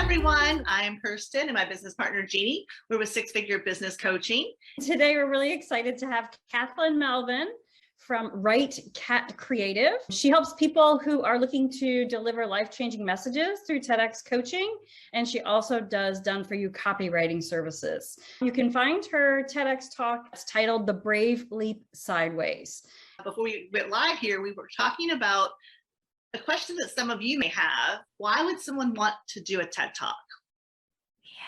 everyone. I am Kirsten and my business partner, Jeannie. We're with Six Figure Business Coaching. Today, we're really excited to have Kathleen Melvin from Right Cat Creative. She helps people who are looking to deliver life-changing messages through TEDx coaching, and she also does done-for-you copywriting services. You can find her TEDx talk. It's titled The Brave Leap Sideways. Before we went live here, we were talking about a question that some of you may have. Why would someone want to do a TED Talk?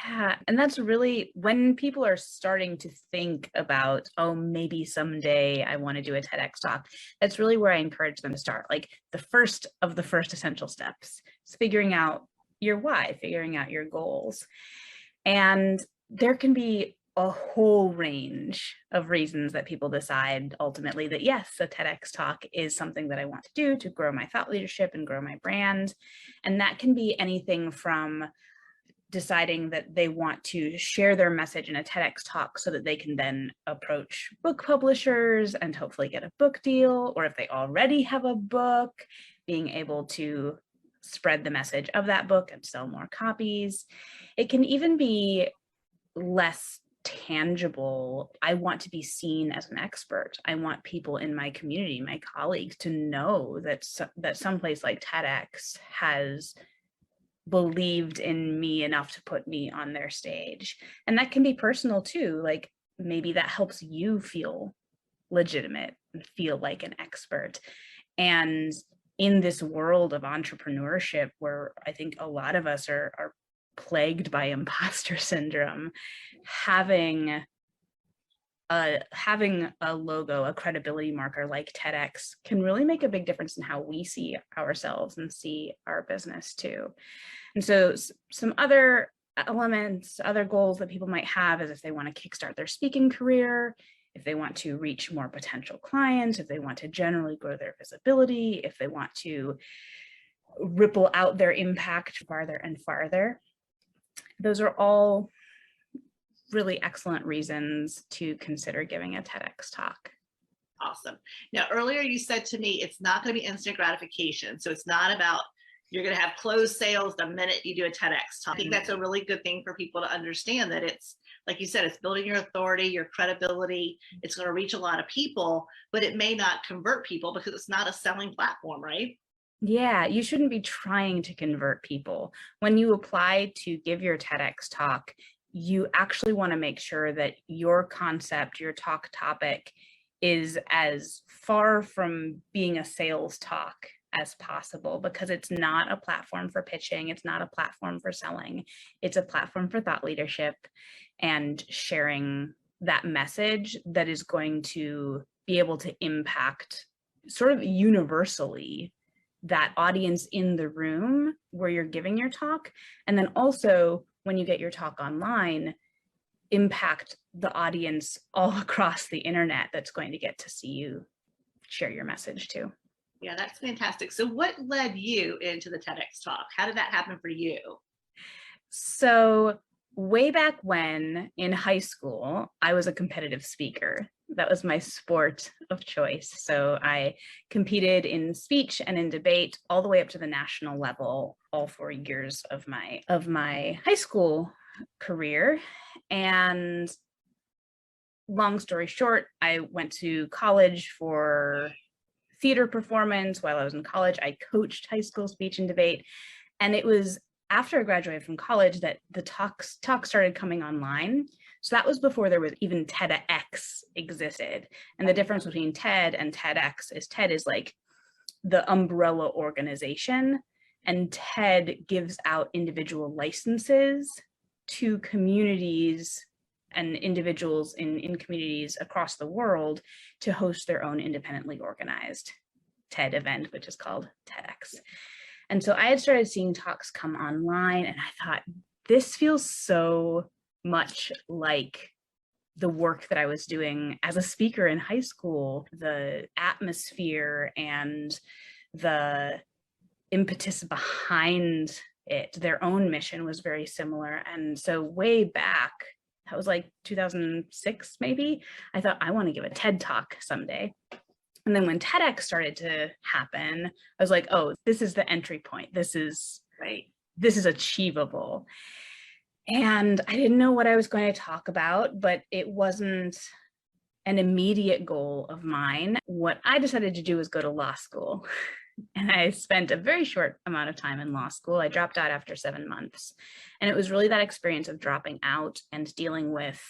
Yeah, and that's really when people are starting to think about, oh, maybe someday I want to do a TEDx talk. That's really where I encourage them to start. Like the first essential steps is figuring out your why, figuring out your goals. And there can be a whole range of reasons that people decide ultimately that, yes, a TEDx talk is something that I want to do to grow my thought leadership and grow my brand. And that can be anything from deciding that they want to share their message in a TEDx talk so that they can then approach book publishers and hopefully get a book deal, or if they already have a book, being able to spread the message of that book and sell more copies. It can even be less tangible. I want to be seen as an expert. I want people in my community, my colleagues, to know that someplace like TEDx has believed in me enough to put me on their stage. And that can be personal too. Like maybe that helps you feel legitimate and feel like an expert. And in this world of entrepreneurship, where I think a lot of us are plagued by imposter syndrome, having a logo, a credibility marker like TEDx can really make a big difference in how we see ourselves and see our business too. And so some other elements, other goals that people might have is if they want to kickstart their speaking career, if they want to reach more potential clients, if they want to generally grow their visibility, if they want to ripple out their impact farther and farther. Those are all really excellent reasons to consider giving a TEDx talk. Awesome. Now, earlier you said to me, it's not going to be instant gratification. So it's not about you're going to have closed sales the minute you do a TEDx talk. I think that's a really good thing for people to understand, that it's, like you said, it's building your authority, your credibility. It's going to reach a lot of people, but it may not convert people because it's not a selling platform, right? Yeah, you shouldn't be trying to convert people. When you apply to give your TEDx talk, you actually want to make sure that your concept, your talk topic is as far from being a sales talk as possible, because it's not a platform for pitching. It's not a platform for selling. It's a platform for thought leadership and sharing that message that is going to be able to impact sort of universally that audience in the room where you're giving your talk. And then also when you get your talk online, impact the audience all across the internet that's going to get to see you share your message too. Yeah, that's fantastic. So what led you into the TEDx talk? How did that happen for you? So way back when in high school, I was a competitive speaker. That was my sport of choice. So I competed in speech and in debate all the way up to the national level, all 4 years of my high school career. And long story short, I went to college for theater performance. While I was in college, I coached high school speech and debate. And it was after I graduated from college that the talks started coming online. So that was before there was even TEDx existed. And the difference between TED and TEDx is TED is like the umbrella organization, and TED gives out individual licenses to communities and individuals in communities across the world to host their own independently organized TED event, which is called TEDx. And so I had started seeing talks come online, and I thought, this feels so much like the work that I was doing as a speaker in high school. The atmosphere and the impetus behind it, their own mission was very similar. And so way back, that was like 2006 maybe, I thought I want to give a TED talk someday. And then when TEDx started to happen, I was like, oh, this is the entry point. This is right. this is achievable. And I didn't know what I was going to talk about, but it wasn't an immediate goal of mine. What I decided to do was go to law school. And I spent a very short amount of time in law school. I dropped out after 7 months. And it was really that experience of dropping out and dealing with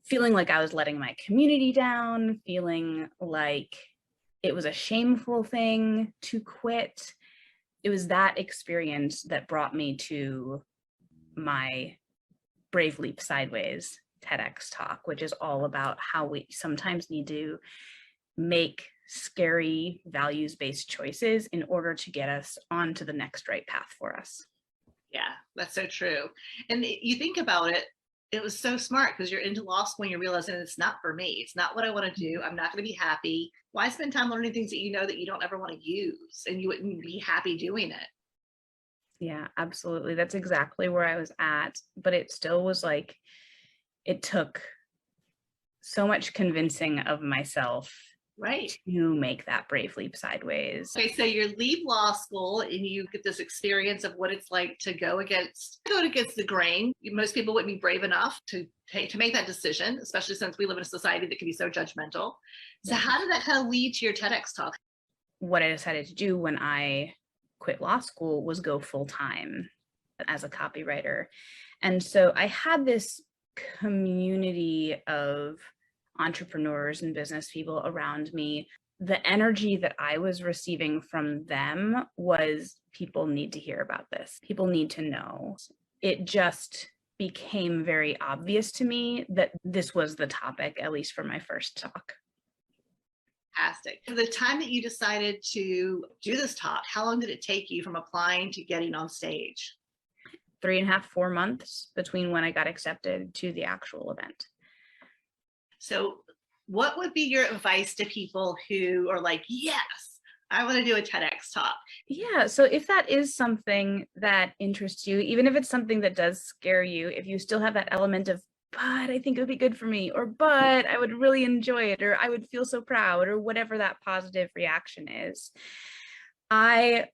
feeling like I was letting my community down, feeling like it was a shameful thing to quit. It was that experience that brought me to my Brave Leap Sideways TEDx talk, which is all about how we sometimes need to make scary values-based choices in order to get us onto the next right path for us. Yeah, that's so true. And you think about it, it was so smart because you're into law school and you're realizing it's not for me. It's not what I want to do. I'm not going to be happy. Why spend time learning things that you know that you don't ever want to use and you wouldn't be happy doing it? Yeah, absolutely. That's exactly where I was at. But it still was like, it took so much convincing of myself Right. to make that brave leap sideways. Okay, so you leave law school and you get this experience of what it's like to go against the grain. Most people wouldn't be brave enough to make that decision, especially since we live in a society that can be so judgmental. So how did that kind of lead to your TEDx talk? What I decided to do when I quit law school was go full-time as a copywriter. And so I had this community of entrepreneurs and business people around me. The energy that I was receiving from them was, people need to hear about this. People need to know. It just became very obvious to me that this was the topic, at least for my first talk. Fantastic. The time that you decided to do this talk, how long did it take you from applying to getting on stage? 3.5, 4 months between when I got accepted to the actual event. So what would be your advice to people who are like, yes, I want to do a TEDx talk? Yeah, so if that is something that interests you, even if it's something that does scare you, if you still have that element of, but I think it would be good for me, or but I would really enjoy it, or I would feel so proud, or whatever that positive reaction is, I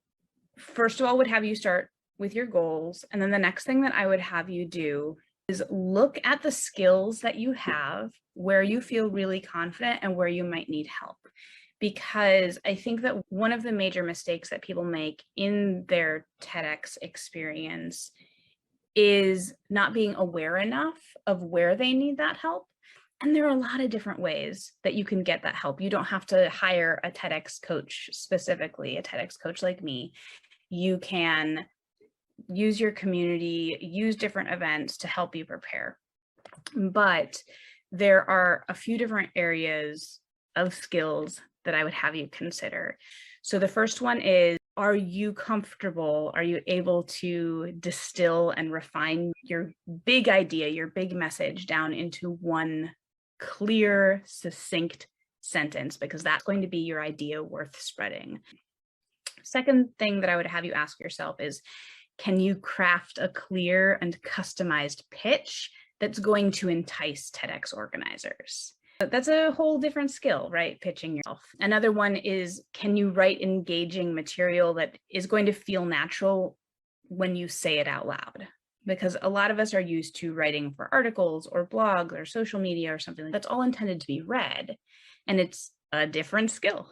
first of all would have you start with your goals. And then the next thing that I would have you do is look at the skills that you have, where you feel really confident and where you might need help. Because I think that one of the major mistakes that people make in their TEDx experience is not being aware enough of where they need that help. And there are a lot of different ways that you can get that help. You don't have to hire a TEDx coach specifically, a TEDx coach like me. You can use your community, use different events to help you prepare. But there are a few different areas of skills that I would have you consider. So the first one is, are you comfortable? Are you able to distill and refine your big idea, your big message down into one clear, succinct sentence? Because that's going to be your idea worth spreading. Second thing that I would have you ask yourself is, can you craft a clear and customized pitch that's going to entice TEDx organizers? That's a whole different skill, right? Pitching yourself. Another one is, can you write engaging material that is going to feel natural when you say it out loud? Because a lot of us are used to writing for articles or blogs or social media or something that's all intended to be read. And it's a different skill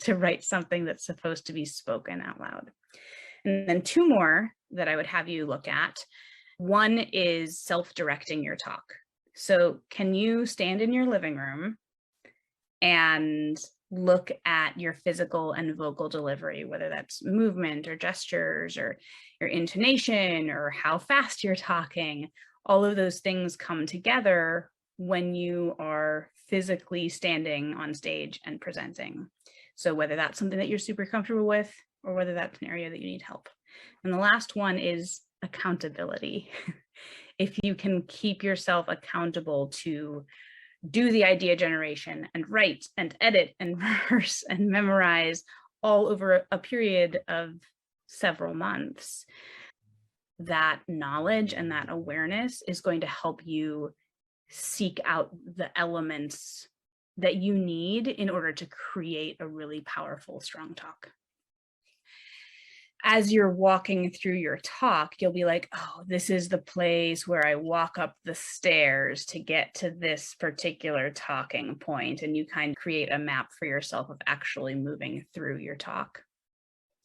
to write something that's supposed to be spoken out loud. And then 2 more that I would have you look at. One is self-directing your talk. So can you stand in your living room and look at your physical and vocal delivery, whether that's movement or gestures or your intonation or how fast you're talking? All of those things come together when you are physically standing on stage and presenting. So whether that's something that you're super comfortable with, or whether that's an area that you need help. And the last one is accountability. If you can keep yourself accountable to do the idea generation and write and edit and rehearse and memorize all over a period of several months, that knowledge and that awareness is going to help you seek out the elements that you need in order to create a really powerful, strong talk. as you're walking through your talk, you'll be like, oh, this is the place where I walk up the stairs to get to this particular talking point. And you kind of create a map for yourself of actually moving through your talk.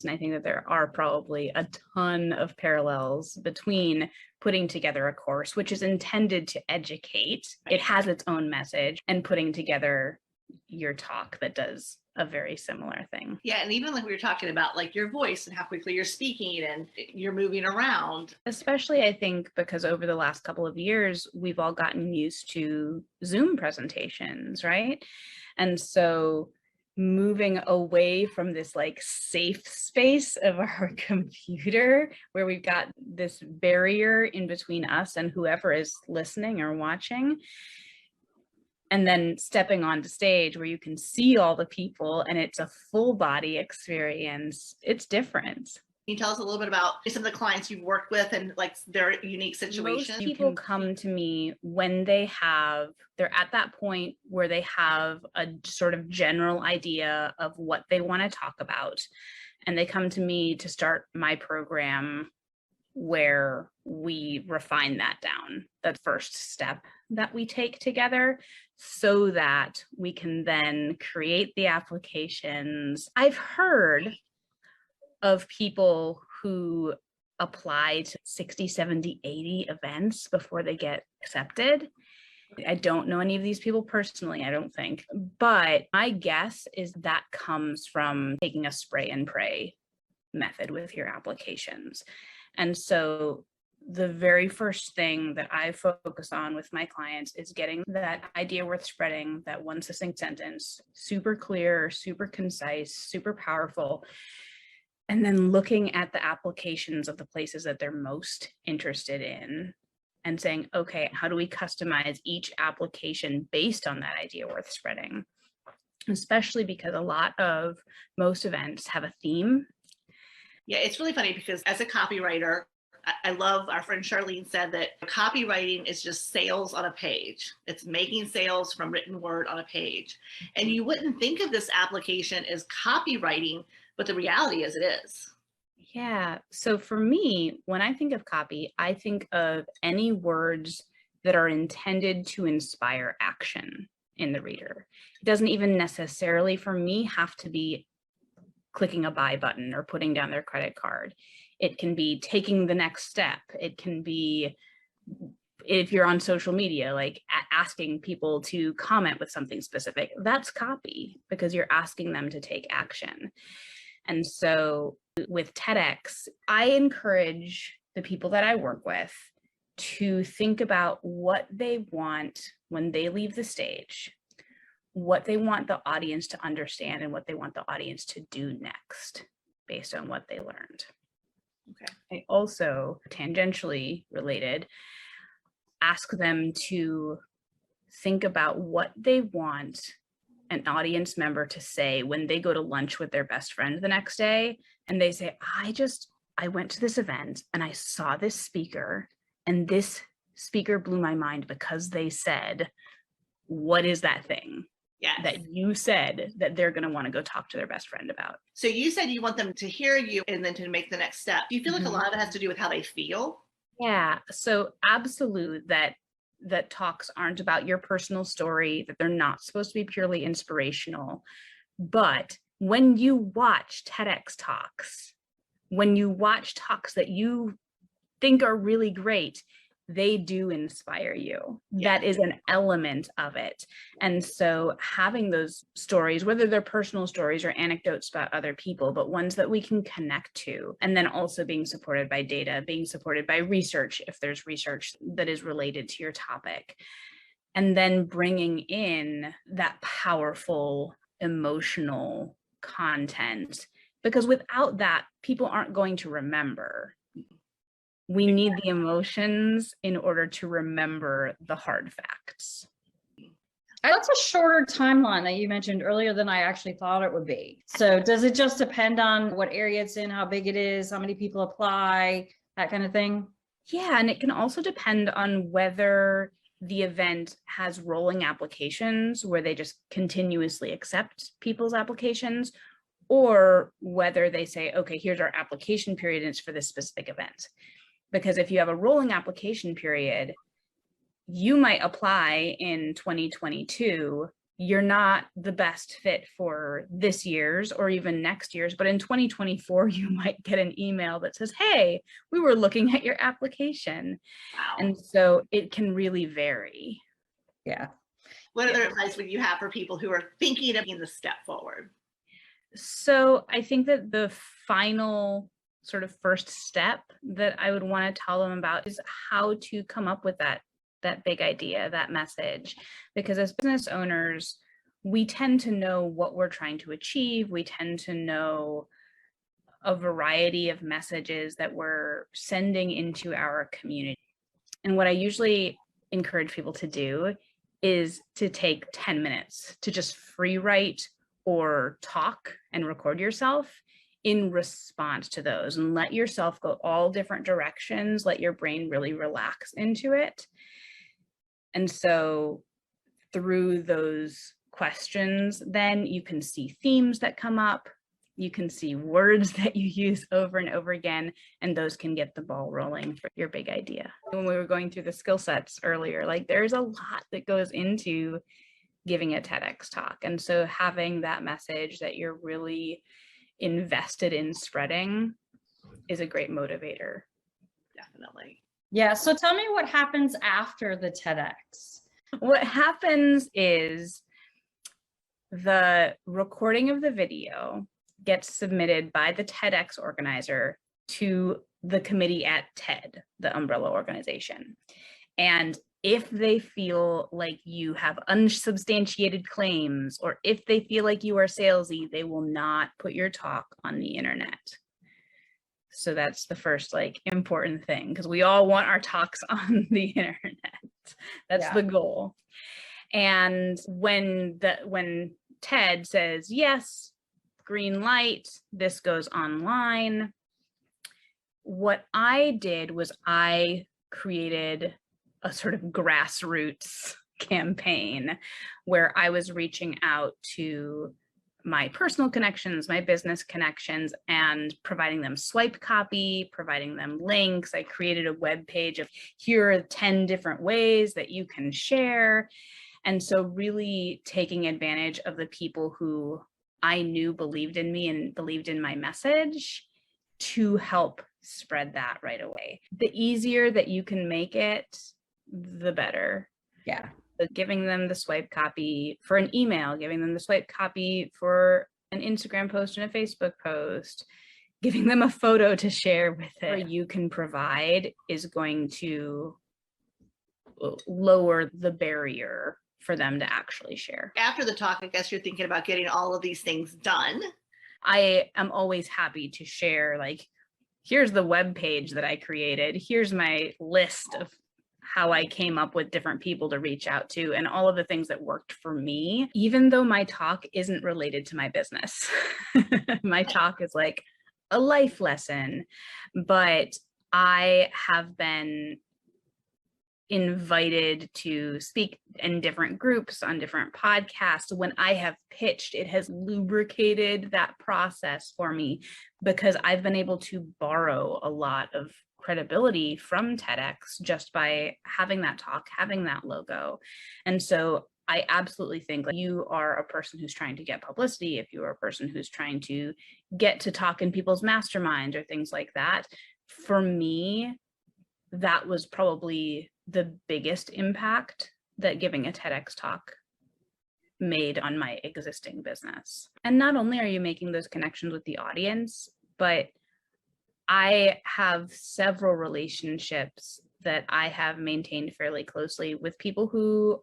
And I think that there are probably a ton of parallels between putting together a course, which is intended to educate. It has its own message, and putting together your talk that does a very similar thing. Yeah. And even like we were talking about, like your voice and how quickly you're speaking and you're moving around. Especially, I think, because over the last couple of years, we've all gotten used to Zoom presentations, right? And so moving away from this like safe space of our computer, where we've got this barrier in between us and whoever is listening or watching, and then stepping onto stage where you can see all the people and it's a full body experience, it's different. Can you tell us a little bit about some of the clients you've worked with and like their unique situations? Most people come to me when they're at that point where they have a sort of general idea of what they want to talk about. And they come to me to start my program where we refine that down, that first step that we take together, so that we can then create the applications. I've heard of people who apply to 60, 70, 80 events before they get accepted. I don't know any of these people personally, I don't think, but my guess is that comes from taking a spray and pray method with your applications. And so the very first thing that I focus on with my clients is getting that idea worth spreading, that one succinct sentence, super clear, super concise, super powerful. And then looking at the applications of the places that they're most interested in and saying, okay, how do we customize each application based on that idea worth spreading? Especially because most events have a theme. Yeah, it's really funny because as a copywriter, I love, our friend Charlene said that copywriting is just sales on a page. It's making sales from written word on a page. And you wouldn't think of this application as copywriting, but the reality is it is. Yeah. So for me, when I think of copy, I think of any words that are intended to inspire action in the reader. It doesn't even necessarily, for me, have to be clicking a buy button or putting down their credit card. It can be taking the next step. It can be, if you're on social media, like asking people to comment with something specific. That's copy because you're asking them to take action. And so with TEDx, I encourage the people that I work with to think about what they want when they leave the stage, what they want the audience to understand, and what they want the audience to do next based on what they learned. Okay. I also, tangentially related, ask them to think about what they want an audience member to say when they go to lunch with their best friend the next day and they say, I went to this event and I saw this speaker and this speaker blew my mind because they said, what is that thing? Yes. That you said that they're going to want to go talk to their best friend about. So you said you want them to hear you and then to make the next step. Do you feel like a lot of it has to do with how they feel? Yeah. So absolute that talks aren't about your personal story, that they're not supposed to be purely inspirational. But when you watch TEDx talks, when you watch talks that you think are really great, they do inspire you. Yeah. That is an element of it. And so having those stories, whether they're personal stories or anecdotes about other people, but ones that we can connect to, and then also being supported by data, being supported by research, if there's research that is related to your topic, and then bringing in that powerful emotional content, because without that, people aren't going to remember. We need the emotions in order to remember the hard facts. That's a shorter timeline that you mentioned earlier than I actually thought it would be. So does it just depend on what area it's in, how big it is, how many people apply, that kind of thing? Yeah, and it can also depend on whether the event has rolling applications where they just continuously accept people's applications, or whether they say, okay, here's our application period and it's for this specific event. Because if you have a rolling application period, you might apply in 2022. You're not the best fit for this year's or even next year's, but in 2024, you might get an email that says, hey, we were looking at your application. Wow. And so it can really vary. Yeah. What other advice would you have for people who are thinking of taking the step forward? So I think that the final sort of first step that I would want to tell them about is how to come up with that big idea, that message. Because as business owners, we tend to know what we're trying to achieve. We tend to know a variety of messages that we're sending into our community. And what I usually encourage people to do is to take 10 minutes to just free write or talk and record yourself in response to those, and let yourself go all different directions. Let your brain really relax into it. And so through those questions, then you can see themes that come up. You can see words that you use over and over again, and those can get the ball rolling for your big idea. When we were going through the skill sets earlier, like there's a lot that goes into giving a TEDx talk. And so having that message that you're really invested in spreading is a great motivator. Definitely. Yeah. So tell me what happens after the TEDx. What happens is the recording of the video gets submitted by the TEDx organizer to the committee at TED, the umbrella organization. And if they feel like you have unsubstantiated claims, or if they feel like you are salesy, they will not put your talk on the internet. So that's the first important thing, because we all want our talks on the internet. That's the goal. And when TED says, yes, green light, this goes online, what I did was I created a sort of grassroots campaign where I was reaching out to my personal connections, my business connections, and providing them swipe copy, providing them links. I created a web page of here are 10 different ways that you can share. And so really taking advantage of the people who I knew believed in me and believed in my message to help spread that right away. The easier that you can make it, the better. Yeah. So giving them the swipe copy for an email, giving them the swipe copy for an Instagram post and a Facebook post, giving them a photo to share with it, whatever you can provide is going to lower the barrier for them to actually share. After the talk, I guess you're thinking about getting all of these things done. I am always happy to share, here's the web page that I created. Here's my list of how I came up with different people to reach out to and all of the things that worked for me, even though my talk isn't related to my business. My talk is like a life lesson, but I have been invited to speak in different groups on different podcasts. When I have pitched, it has lubricated that process for me because I've been able to borrow a lot of credibility from TEDx just by having that talk, having that logo. And so I absolutely think you are a person who's trying to get publicity, if you are a person who's trying to get to talk in people's masterminds or things like that. For me, that was probably the biggest impact that giving a TEDx talk made on my existing business. And not only are you making those connections with the audience, but I have several relationships that I have maintained fairly closely with people who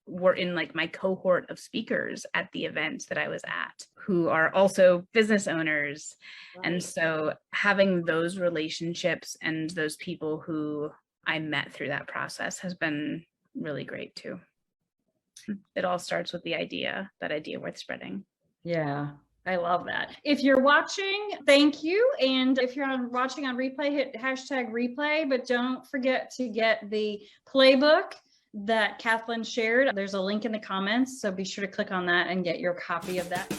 were in my cohort of speakers at the events that I was at, who are also business owners. Right. And so having those relationships and those people who I met through that process has been really great too. It all starts with that idea worth spreading. Yeah. I love that. If you're watching, thank you. And if you're watching on replay, hit #replay, but don't forget to get the playbook that Kathleen shared. There's a link in the comments, so be sure to click on that and get your copy of that.